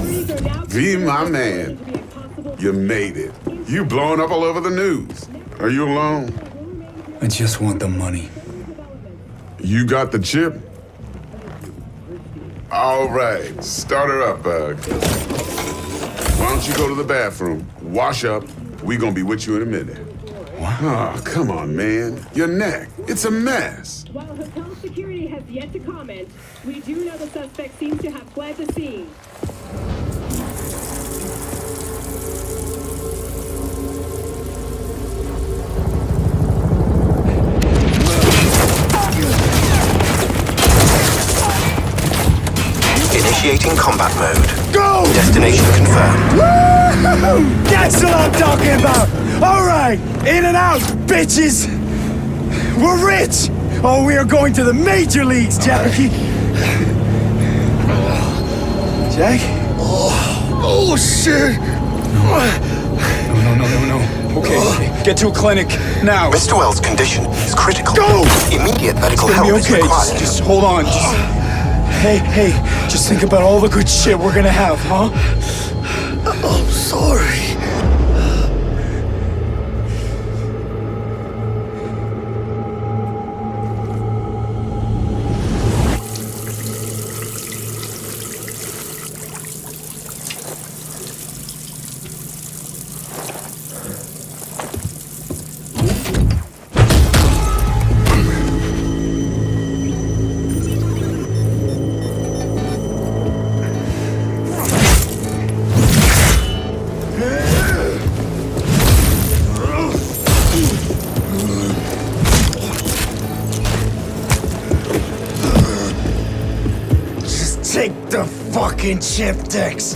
V, my man, you made it. You blowing up all over the news. Are you alone? I just want the money. You got the chip? All right, start her up, Bug. Why don't you go to the bathroom, wash up, we gonna be with you in a minute. What? Oh, come on, man. Your neck, it's a mess. While hotel security has yet to comment, we do know the suspect seems to have fled the scene. Initiating combat mode. Go! Destination confirmed. Woo! That's what I'm talking about! Alright, in and out, bitches! We're rich! Oh, we are going to the major leagues, Jackie! Jack? Oh, shit! No. Okay, get to a clinic, now. Mr. Wells' condition is critical. Go! Immediate medical It's gonna help be okay, is required. just hold on, Hey, just think about all the good shit we're gonna have, huh? I'm sorry. Take the fucking chip, Dex.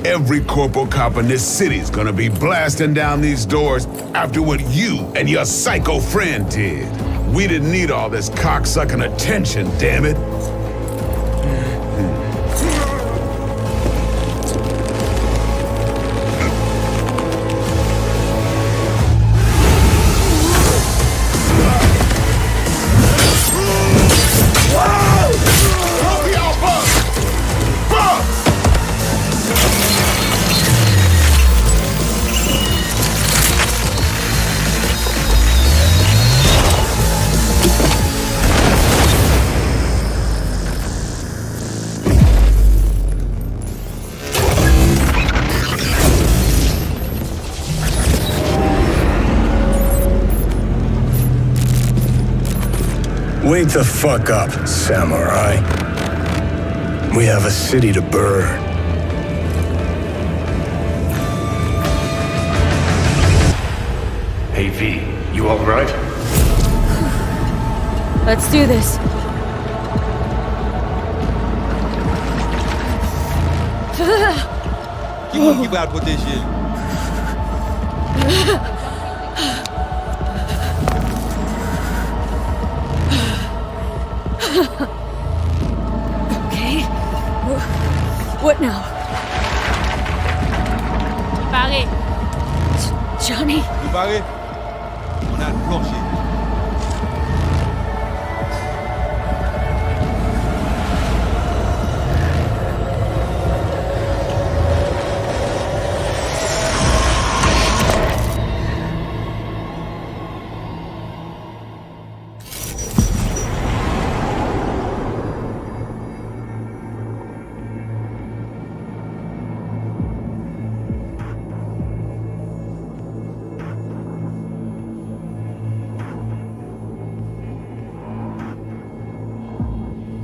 Every corporal cop in this city's gonna be blasting down these doors after what you and your psycho friend did. We didn't need all this cocksucking attention, damn it. Wake the fuck up, samurai. We have a city to burn. Hey V, you alright? Let's do this. Give out with this shit. Okay. What now? Barry. Johnny? You Barry? On a plancher.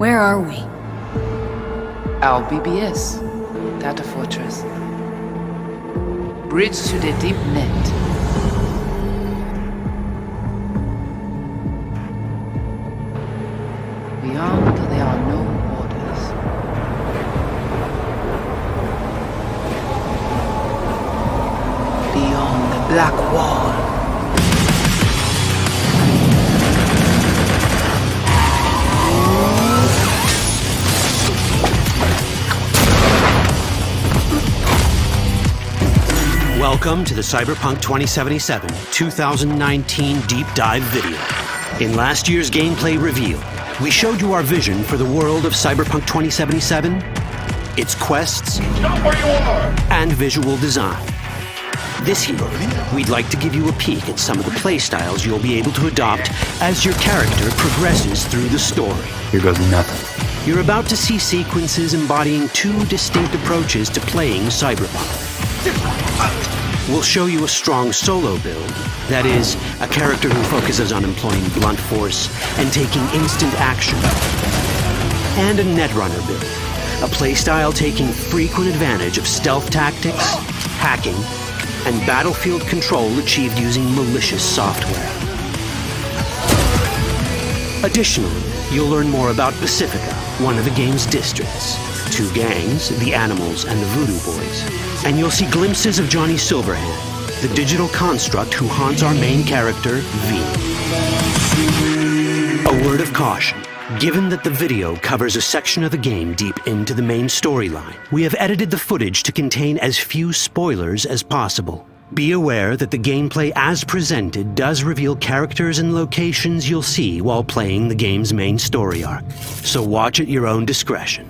Where are we? Our BBS, Data Fortress. Bridge to the deep net. Beyond, there are no borders. Beyond the black wall. Welcome to the Cyberpunk 2077 2019 Deep Dive video. In last year's gameplay reveal, we showed you our vision for the world of Cyberpunk 2077 its quests, and visual design. This year, we'd like to give you a peek at some of the playstyles you'll be able to adopt as your character progresses through the story. Here goes nothing. You're about to see sequences embodying two distinct approaches to playing Cyberpunk. We'll show you a strong solo build, that is, a character who focuses on employing blunt force and taking instant action, and a netrunner build, a playstyle taking frequent advantage of stealth tactics, hacking, and battlefield control achieved using malicious software. Additionally, you'll learn more about Pacifica, one of the game's districts, two gangs, the Animals and the Voodoo Boys, and you'll see glimpses of Johnny Silverhand, the digital construct who haunts our main character, V. A word of caution. Given that the video covers a section of the game deep into the main storyline, we have edited the footage to contain as few spoilers as possible. Be aware that the gameplay as presented does reveal characters and locations you'll see while playing the game's main story arc, so watch at your own discretion.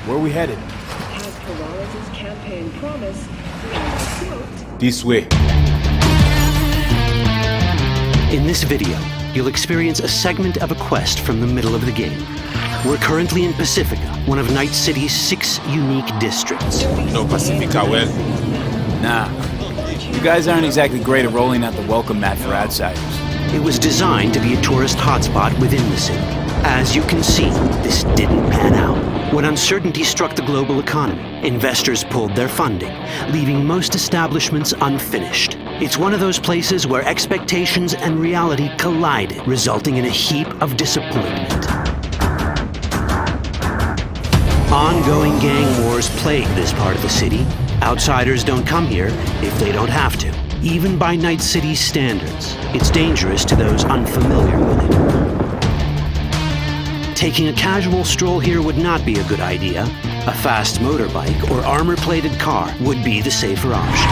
Where are we headed? As Peralez's campaign promised, we are quote, This way. In this video, you'll experience a segment of a quest from the middle of the game. We're currently in Pacifica, one of Night City's 6 unique districts. No Pacifica well. Nah. You guys aren't exactly great at rolling out the welcome mat for outsiders. It was designed to be a tourist hotspot within the city. As you can see, this didn't pan out. When uncertainty struck the global economy, investors pulled their funding, leaving most establishments unfinished. It's one of those places where expectations and reality collided, resulting in a heap of disappointment. Ongoing gang wars plague this part of the city. Outsiders don't come here if they don't have to. Even by Night City's standards, it's dangerous to those unfamiliar with it. Taking a casual stroll here would not be a good idea. A fast motorbike or armor-plated car would be the safer option.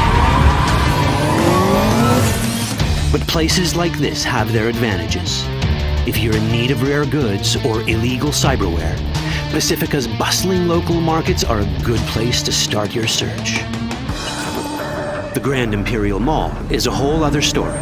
But places like this have their advantages. If you're in need of rare goods or illegal cyberware, Pacifica's bustling local markets are a good place to start your search. The Grand Imperial Mall is a whole other story.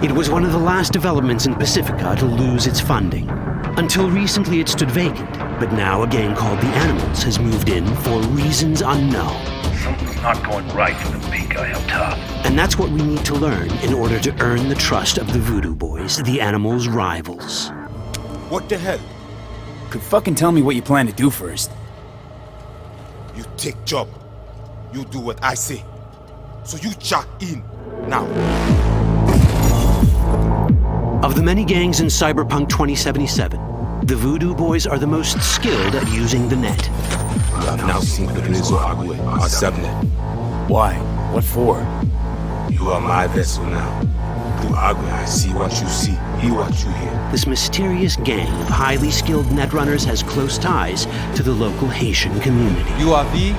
It was one of the last developments in Pacifica to lose its funding. Until recently it stood vacant, but now a gang called the Animals has moved in for reasons unknown. Something's not going right for the big guy up top. And that's what we need to learn in order to earn the trust of the Voodoo Boys, the Animals' rivals. What the hell? Could fucking tell me what you plan to do first. You take job. You do what I say. So you check in now. Of the many gangs in Cyberpunk 2077, the Voodoo Boys are the most skilled at using the net. You have now seen the Rezo Agwe, our subnet. Why? What for? You are my vessel now. Through Agwe, I see what you see, hear what you hear. This mysterious gang of highly skilled netrunners has close ties to the local Haitian community. You are V?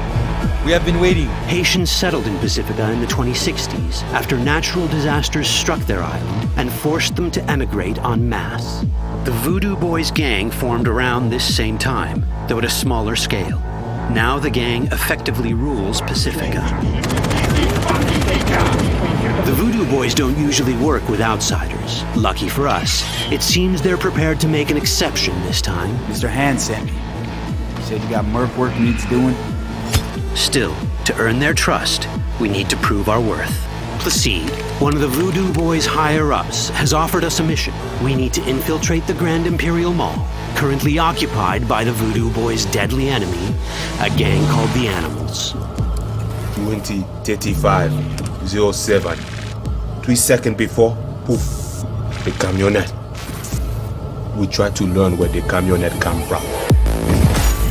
We have been waiting. Haitians settled in Pacifica in the 2060s after natural disasters struck their island and forced them to emigrate en masse. The Voodoo Boys gang formed around this same time, though at a smaller scale. Now the gang effectively rules Pacifica. The Voodoo Boys don't usually work with outsiders. Lucky for us, it seems they're prepared to make an exception this time. Mr. Hand sent me. He said you got merc work needs doing. Still, to earn their trust, we need to prove our worth. Placide, one of the Voodoo Boys' higher-ups, has offered us a mission. We need to infiltrate the Grand Imperial Mall, currently occupied by the Voodoo Boys' deadly enemy, a gang called the Animals. 2035-07. 3 seconds before, poof, the camionette. We try to learn where the camionette come from.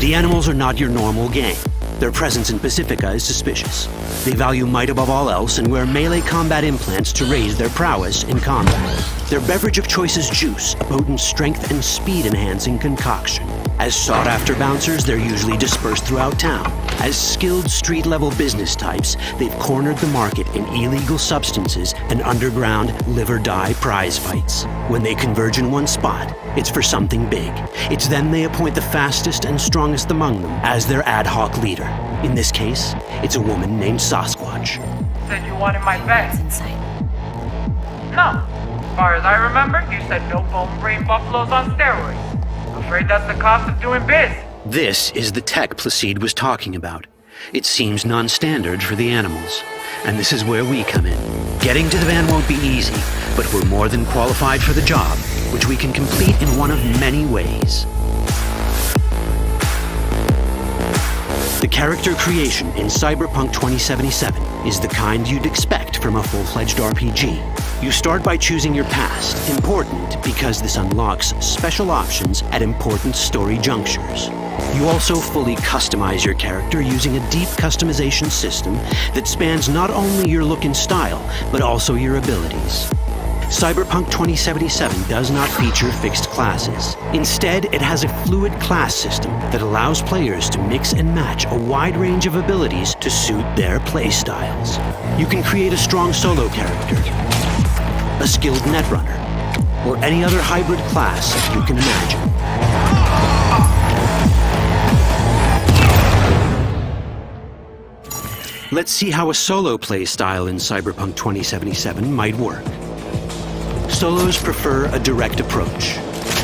The Animals are not your normal gang. Their presence in Pacifica is suspicious. They value might above all else and wear melee combat implants to raise their prowess in combat. Their beverage of choice is juice, a potent strength and speed-enhancing concoction. As sought-after bouncers, they're usually dispersed throughout town. As skilled street-level business types, they've cornered the market in illegal substances and underground live-or-die prize fights. When they converge in one spot, it's for something big. It's then they appoint the fastest and strongest among them as their ad hoc leader. In this case, it's a woman named Sasquatch. Said you wanted my bed. It's insane. No. As far as I remember, you said no bone brain buffaloes on steroids. Afraid that's the cost of doing biz. This is the tech Placide was talking about. It seems non-standard for the animals. And this is where we come in. Getting to the van won't be easy, but we're more than qualified for the job, which we can complete in one of many ways. The character creation in Cyberpunk 2077 is the kind you'd expect from a full-fledged RPG. You start by choosing your past, important because this unlocks special options at important story junctures. You also fully customize your character using a deep customization system that spans not only your look and style, but also your abilities. Cyberpunk 2077 does not feature fixed classes. Instead, it has a fluid class system that allows players to mix and match a wide range of abilities to suit their playstyles. You can create a strong solo character, a skilled netrunner, or any other hybrid class you can imagine. Let's see how a solo playstyle in Cyberpunk 2077 might work. Solos prefer a direct approach.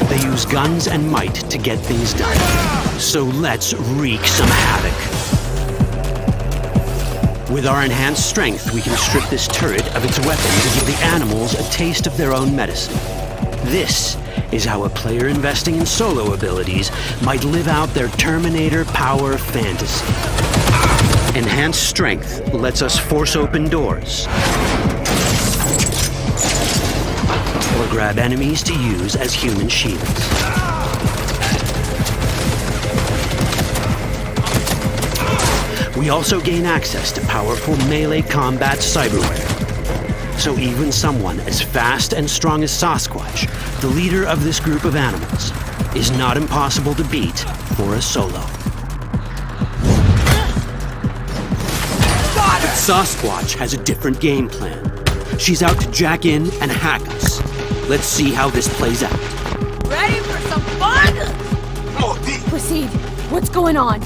They use guns and might to get things done. So let's wreak some havoc. With our enhanced strength, we can strip this turret of its weapon to give the animals a taste of their own medicine. This is how a player investing in solo abilities might live out their Terminator power fantasy. Enhanced strength lets us force open doors, or grab enemies to use as human shields. We also gain access to powerful melee combat cyberware. So even someone as fast and strong as Sasquatch, the leader of this group of animals, is not impossible to beat for a solo. But Sasquatch has a different game plan. She's out to jack in and hack us. Let's see how this plays out. Ready for some fun? Proceed. What's going on?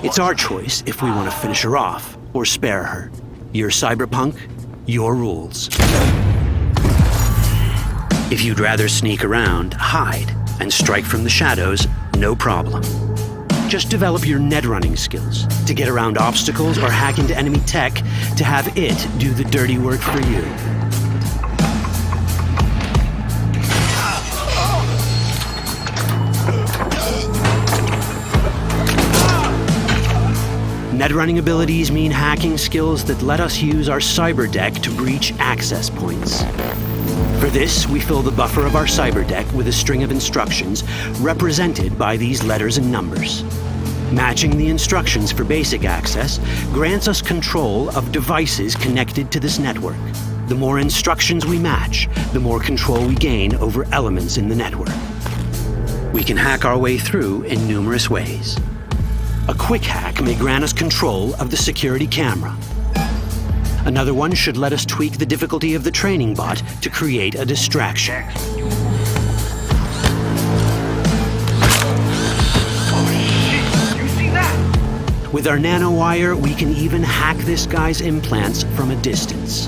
It's our choice if we want to finish her off or spare her. You're Cyberpunk, your rules. If you'd rather sneak around, hide, and strike from the shadows, no problem. Just develop your netrunning skills to get around obstacles or hack into enemy tech to have it do the dirty work for you. Netrunning abilities mean hacking skills that let us use our cyber deck to breach access points. For this, we fill the buffer of our cyber deck with a string of instructions represented by these letters and numbers. Matching the instructions for basic access grants us control of devices connected to this network. The more instructions we match, the more control we gain over elements in the network. We can hack our way through in numerous ways. A quick hack may grant us control of the security camera. Another one should let us tweak the difficulty of the training bot to create a distraction. With our nanowire, we can even hack this guy's implants from a distance.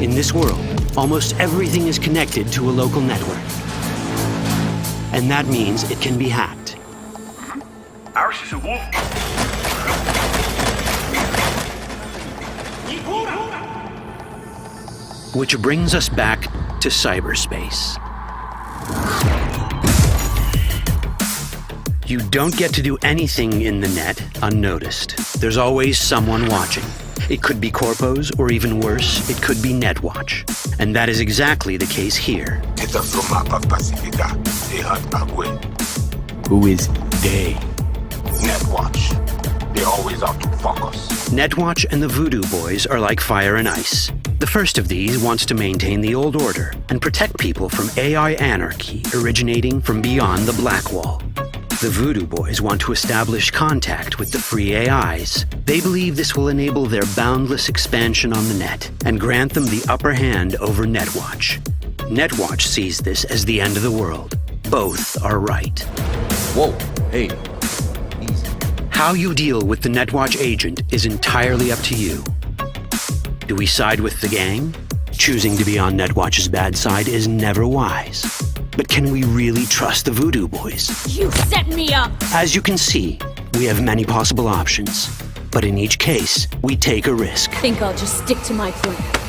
In this world, almost everything is connected to a local network. And that means it can be hacked. Ours is a wolf. Which brings us back to cyberspace. You don't get to do anything in the net unnoticed. There's always someone watching. It could be corpos, or even worse, it could be Netwatch. And that is exactly the case here. Who is they? Netwatch. They're always out to fuck us. Netwatch and the Voodoo Boys are like fire and ice. The first of these wants to maintain the old order and protect people from AI anarchy originating from beyond the Black Wall. The Voodoo Boys want to establish contact with the free AIs. They believe this will enable their boundless expansion on the net and grant them the upper hand over Netwatch. Netwatch sees this as the end of the world. Both are right. Whoa, hey, easy. How you deal with the Netwatch agent is entirely up to you. Do we side with the gang? Choosing to be on Netwatch's bad side is never wise. But can we really trust the Voodoo Boys? You set me up! As you can see, we have many possible options. But in each case, we take a risk. Think I'll just stick to my plan.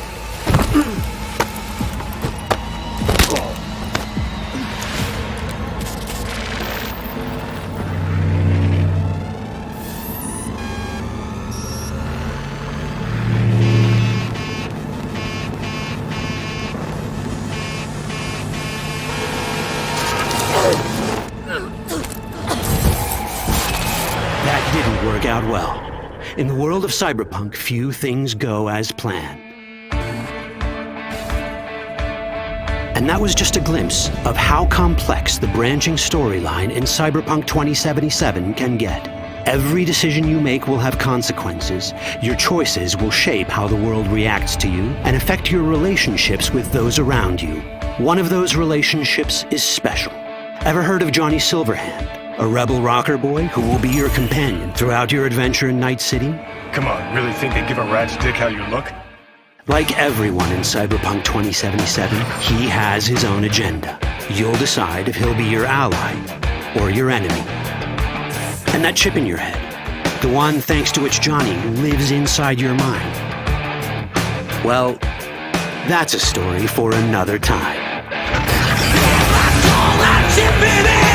That didn't work out well. In the world of Cyberpunk, few things go as planned. And that was just a glimpse of how complex the branching storyline in Cyberpunk 2077 can get. Every decision you make will have consequences. Your choices will shape how the world reacts to you and affect your relationships with those around you. One of those relationships is special. Ever heard of Johnny Silverhand? A rebel rocker boy who will be your companion throughout your adventure in Night City? Come on, really think they give a rat's dick how you look? Like everyone in Cyberpunk 2077, he has his own agenda. You'll decide if he'll be your ally or your enemy. And that chip in your head, the one thanks to which Johnny lives inside your mind, well, that's a story for another time. Chip in it!